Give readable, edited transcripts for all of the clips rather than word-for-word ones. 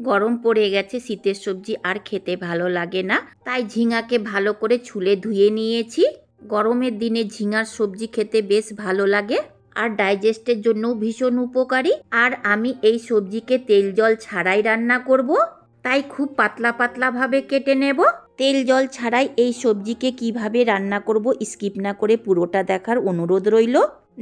গরম পড়ে গেছে, শীতের সবজি আর খেতে ভালো লাগে না, তাই ঝিঙাকে ভালো করে ছুলে ধুয়ে নিয়েছি। গরমের দিনে ঝিঙার সবজি খেতে বেশ ভালো লাগে আর ডাইজেস্টের জন্যও ভীষণ উপকারী। আর আমি এই সবজিকে তেল জল ছাড়াই রান্না করব, তাই খুব পাতলা পাতলা ভাবে কেটে নেব। তেল জল ছাড়াই এই সবজিকে কিভাবে রান্না করব স্কিপ না করে পুরোটা দেখার অনুরোধ রইল।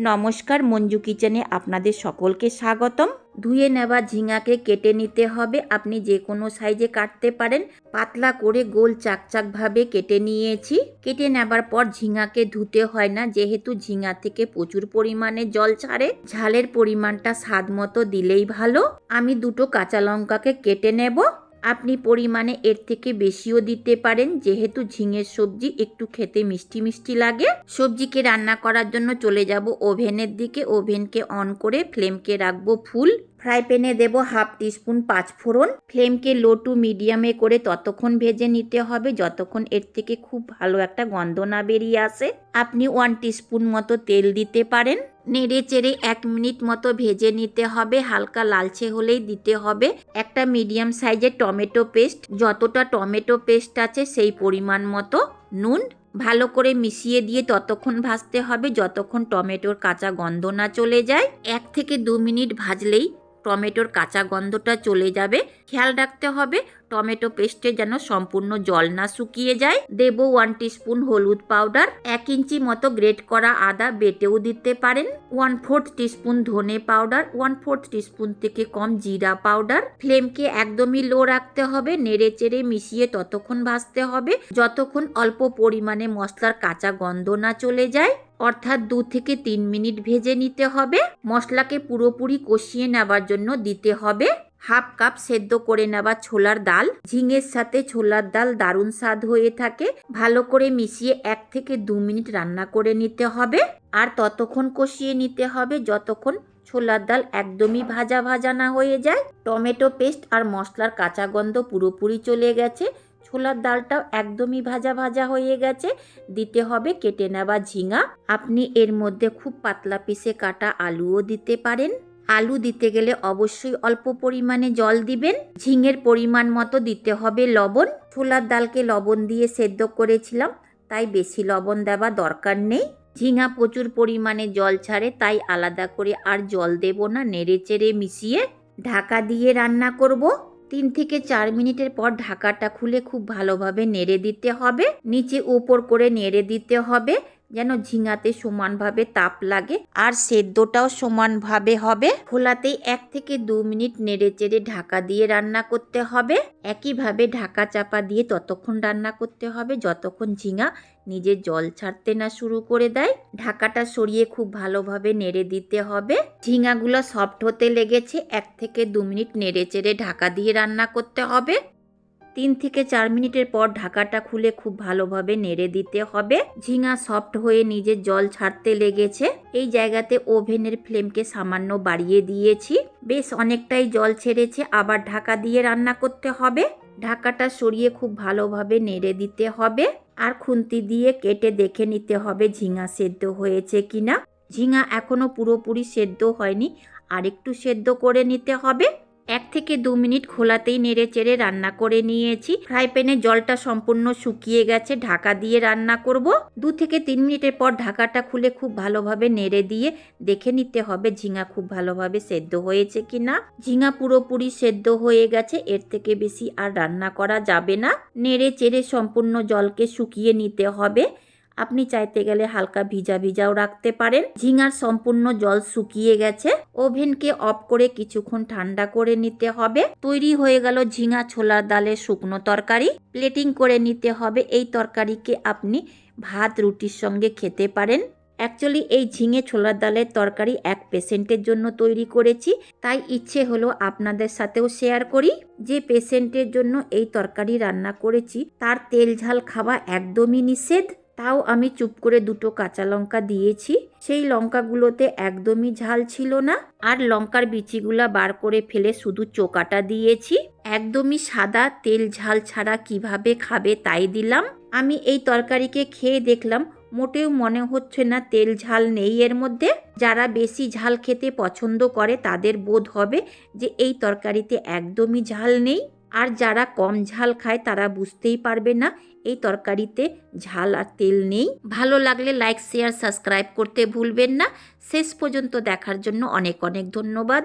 নমস্কার, মঞ্জু কিচেনে আপনাদের সকলকে স্বাগতম। ধুয়ে নেওয়া ঝিঙাকে কেটে নিতে হবে। আপনি যে কোনো সাইজে কাটতে পারেন। পাতলা করে গোল চাকচাক ভাবে কেটে নিয়েছি। কেটে নেবার পর ঝিঙাকে ধুতে হয় না, যেহেতু ঝিঙা থেকে প্রচুর পরিমাণে জল ছাড়ে। ঝালের পরিমাণটা স্বাদ মতো দিলেই ভালো। আমি দুটো কাঁচা লঙ্কাকে কেটে নেব। আপনি পরিমাণে এর থেকে বেশিও দিতে পারেন, যেহেতু ঝিঙের সবজি একটু খেতে মিষ্টি মিষ্টি লাগে। সবজিকে রান্না করার জন্য চলে যাব ওভেনের দিকে। ওভেনকে অন করে ফ্লেমকে রাখবো ফুল। ফ্রাই প্যানে দেবো 1/2 টিস্পুন পাঁচফোড়ন। ফ্লেমকে লো টু মিডিয়ামে করে ততক্ষণ ভেজে নিতে হবে যতক্ষণ এর থেকে খুব ভালো একটা গন্ধ না বেরিয়ে আসে। আপনি 1 টিস্পুন মতো তেল দিতে পারেন। নেড়ে চেড়ে 1 মিনিট মতো ভেজে নিতে হবে। হালকা লালচে হলেই দিতে হবে একটা মিডিয়াম সাইজের টমেটো পেস্ট। যতটা টমেটো পেস্ট আছে সেই পরিমাণ মতো নুন। ভালো করে মিশিয়ে দিয়ে ততক্ষণ ভাজতে হবে যতক্ষণ টমেটোর কাঁচা গন্ধ না চলে যায়। 1 থেকে 2 মিনিট ভাজলেই টমেটোর কাঁচা গন্ধটা চলে যাবে। খেয়াল রাখতে হবে টমেটো পেস্টে যেন সম্পূর্ণ জল না শুকিয়ে যায়। দেব 1 টিস্পুন হলুদ পাউডার। 1 ইঞ্চি মতো গ্রেট করা আদা বেটেও দিতে পারেন। 1/4 টিস্পুন ধনে পাউডার। 1/4 টিস্পুন থেকে কম জিরা পাউডার। ফ্লেমকে একদমই লো রাখতে হবে। নেড়ে চেড়ে মিশিয়ে ততক্ষণ ভাজতে হবে যতক্ষণ অল্প পরিমাণে মশলার কাঁচা গন্ধ না চলে যায়, অর্থাৎ 2 থেকে 3 মিনিট ভেজে নিতে হবে। মশলাকে পুরোপুরি কষিয়ে নেবার জন্য দিতে হবে 1/2 কাপ সেদ্ধ করে নেওয়া ছোলার ডাল। ঝিঙের সাথে ছোলার ডাল দারুণ স্বাদ হয়ে থাকে। ভালো করে মিশিয়ে 1 থেকে 2 মিনিট রান্না করে নিতে হবে আর ততক্ষণ কষিয়ে নিতে হবে যতক্ষণ ছোলার ডাল একদমই ভাজা ভাজা না হয়ে যায়। টমেটো পেস্ট আর মশলার কাঁচা গন্ধ পুরোপুরি চলে গেছে। ছোলার ডালটাও একদমই ভাজা ভাজা হয়ে গেছে। দিতে হবে কেটে নেওয়া ঝিঙা। আপনি এর মধ্যে খুব পাতলা পিসে কাটা আলুও দিতে পারেন। আলু দিতে গেলে অবশ্যই অল্প পরিমাণে জল দিবেন। ঝিঙের পরিমাণ মতো দিতে হবে লবণ। ছোলার ডালকে লবণ দিয়ে সেদ্ধ করেছিলাম, তাই বেশি লবণ দেওয়া দরকার নেই। ঝিঙা প্রচুর পরিমাণে জল ছাড়ে, তাই আলাদা করে আর জল দেব না। নেড়ে চেড়ে মিশিয়ে ঢাকা দিয়ে রান্না করব। 3 থেকে 4 মিনিটের পর ঢাকাটা খুলে খুব ভালোভাবে নেড়ে দিতে হবে। নিচে উপর করে নেড়ে দিতে হবে যেন ঝিঙাতে সমানভাবে তাপ লাগে আর সেদ্ধটাও সমানভাবে হবে। খোলাতেই 1 থেকে 2 মিনিট নেড়ে চেড়ে ঢাকা দিয়ে রান্না করতে হবে। একইভাবে ঢাকা চাপা দিয়ে ততক্ষণ রান্না করতে হবে যতক্ষণ ঝিঙা নিজে জল ছাড়তে না শুরু করে দেয়। ঢাকাটা সরিয়ে খুব ভালোভাবে নেড়ে দিতে হবে। ঝিঙাগুলো সফট হতে লেগেছে। 1 থেকে 2 মিনিট নেড়ে চেড়ে ঢাকা দিয়ে রান্না করতে হবে। 3 থেকে 4 মিনিটের পর ঢাকাটা খুলে খুব ভালোভাবে নেড়ে দিতে হবে। ঝিঙা সফট হয়ে নিজের জল ছাড়তে লেগেছে। এই জায়গাতে ওভেনের ফ্লেমকে সামান্য বাড়িয়ে দিয়েছি। বেশ অনেকটাই জল ছেড়েছে। আবার ঢাকা দিয়ে রান্না করতে হবে। ঢাকাটা সরিয়ে খুব ভালোভাবে নেড়ে দিতে হবে আর খুন্তি দিয়ে কেটে দেখে নিতে হবে ঝিঙা সেদ্ধ হয়েছে কিনা। ঝিঙা এখনো পুরোপুরি সেদ্ধ হয়নি, আর একটু সেদ্ধ করে নিতে হবে। 1 থেকে 2 মিনিট খোলাতেই নেড়ে চেড়ে রান্না করে নিয়েছি। ফ্রাই প্যানে জলটা সম্পূর্ণ শুকিয়ে গেছে। ঢাকা দিয়ে রান্না করব। 2 থেকে 3 মিনিটের পর ঢাকাটা খুলে খুব ভালোভাবে নেড়ে দিয়ে দেখে নিতে হবে ঝিঙা খুব ভালোভাবে সেদ্ধ হয়েছে কিনা। ঝিঙা পুরোপুরি সেদ্ধ হয়ে গেছে। এর থেকে বেশি আর রান্না করা যাবে না। নেড়ে চেড়ে সম্পূর্ণ জলকে শুকিয়ে নিতে হবে। আপনি চাইতে গেলে হালকা ভিজা ভিজাও রাখতে পারেন। ঝিঙার সম্পূর্ণ জল শুকিয়ে গেছে। ওভেনকে অফ করে কিছুক্ষণ ঠান্ডা করে নিতে হবে। তৈরি হয়ে গেল ঝিঙা ছোলার ডালের শুকনো তরকারি। প্লেটিং করে নিতে হবে। এই তরকারিকে আপনি ভাত রুটির সঙ্গে খেতে পারেন। অ্যাকচুয়ালি এই ঝিঙে ছোলার ডালের তরকারি এক পেশেন্টের জন্য তৈরি করেছি, তাই ইচ্ছে হলো আপনাদের সাথেও শেয়ার করি। যে পেশেন্টের জন্য এই তরকারি রান্না করেছি তার তেল ঝাল খাওয়া একদমই নিষেধ। তাও আমি চুপ করে 2টো কাঁচা লঙ্কা দিয়েছি। সেই লঙ্কাগুলোতে একদমই ঝাল ছিল না, আর লঙ্কার বিচিগুলা বার করে ফেলে শুধু চোকাটা দিয়েছি। একদমই সাদা, তেল ঝাল ছাড়া কিভাবে খাবে তাই দিলাম। আমি এই তরকারিকে খেয়ে দেখলাম মোটেও মনে হচ্ছে না তেল ঝাল নেই এর মধ্যে। যারা বেশি ঝাল খেতে পছন্দ করে তাদের বোধ হবে যে এই তরকারিতে একদমই ঝাল নেই। আর যারা কম ঝাল খায় তারা বুঝতেই পারবে না এই তরকারিতে ঝাল আর তেল নেই। ভালো লাগলে লাইক, শেয়ার, সাবস্ক্রাইব করতে ভুলবেন না। শেষ পর্যন্ত দেখার জন্য অনেক অনেক ধন্যবাদ।